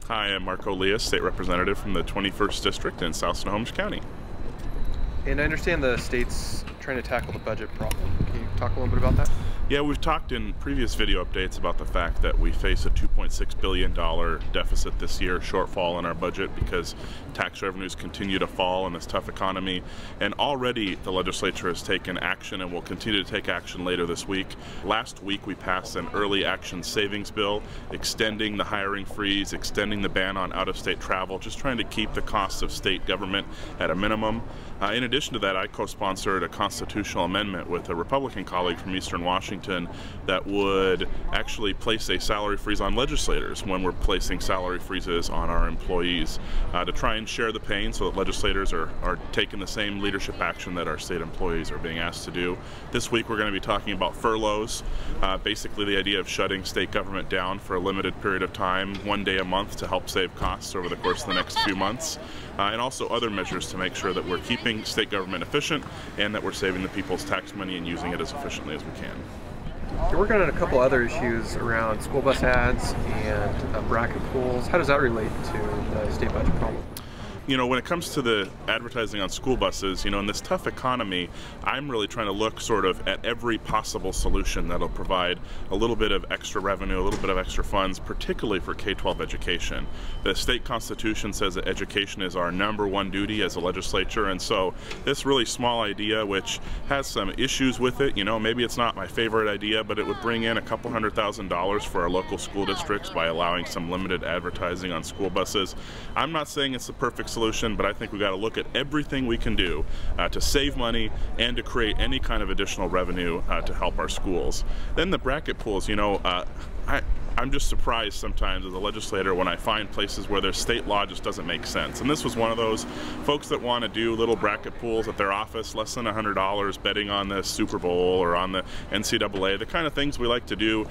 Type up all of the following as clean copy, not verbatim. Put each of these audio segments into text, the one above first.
Hi, I'm Marco Liias, State Representative from the 21st District in South Snohomish County. And I understand the state's trying to tackle the budget problem. Can you talk a little bit about that? Yeah, we've talked in previous video updates about the fact that we face a $2.6 billion deficit this year, shortfall in our budget because tax revenues continue to fall in this tough economy. And already the legislature has taken action and will continue to take action later this week. Last week we passed an early action savings bill, extending the hiring freeze, extending the ban on out-of-state travel, just trying to keep the costs of state government at a minimum. In addition to that, I co-sponsored a constitutional amendment with a Republican colleague from Eastern Washington that would actually place a salary freeze on legislators when we're placing salary freezes on our employees to try and share the pain so that legislators are taking the same leadership action that our state employees are being asked to do. This week we're going to be talking about furloughs, basically the idea of shutting state government down for a limited period of time, one day a month, to help save costs over the course of the next few months, and also other measures to make sure that we're keeping state government efficient and that we're saving the people's tax money and using it as efficiently as we can. You're working on a couple other issues around school bus ads and bracket pools. How does that relate to the state budget problem? You know, when it comes to the advertising on school buses, in this tough economy, I'm really trying to look sort of at every possible solution that'll provide a little bit of extra revenue, a little bit of extra funds, particularly for K-12 education. The state constitution says that education is our #1 duty as a legislature, and so this really small idea, which has some issues with it, maybe it's not my favorite idea, but it would bring in a couple $100,000 for our local school districts by allowing some limited advertising on school buses. I'm not saying it's the perfect solution, but I think we've got to look at everything we can do to save money and to create any kind of additional revenue to help our schools. Then the bracket pools, I'm just surprised sometimes as a legislator when I find places where their state law just doesn't make sense. And this was one of those folks that want to do little bracket pools at their office, less than $100, betting on the Super Bowl or on the NCAA. The kind of things we like to do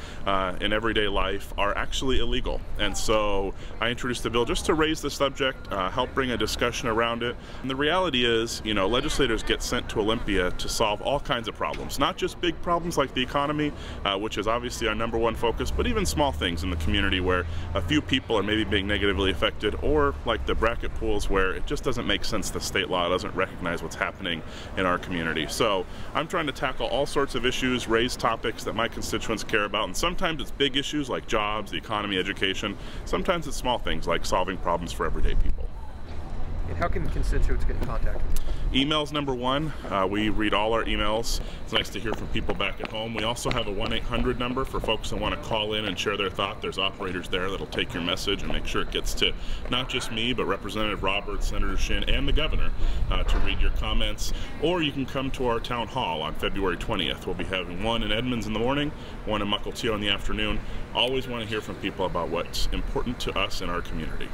in everyday life are actually illegal. And so I introduced the bill just to raise the subject, help bring a discussion around it. And the reality is, legislators get sent to Olympia to solve all kinds of problems, not just big problems like the economy, which is obviously our #1 focus, but even small things in the community where a few people are maybe being negatively affected, or like the bracket pools where it just doesn't make sense. The state law doesn't recognize what's happening in our community. So I'm trying to tackle all sorts of issues, raise topics that my constituents care about, and sometimes it's big issues like jobs, the economy, education. Sometimes it's small things like solving problems for everyday people. And how can constituents get in contact with you? Email's #1. We read all our emails. It's nice to hear from people back at home. We also have a 1-800 number for folks that want to call in and share their thought. There's operators there that'll take your message and make sure it gets to not just me, but Representative Roberts, Senator Shin, and the governor to read your comments. Or you can come to our town hall on February 20th. We'll be having one in Edmonds in the morning, one in Mukilteo in the afternoon. Always want to hear from people about what's important to us in our community.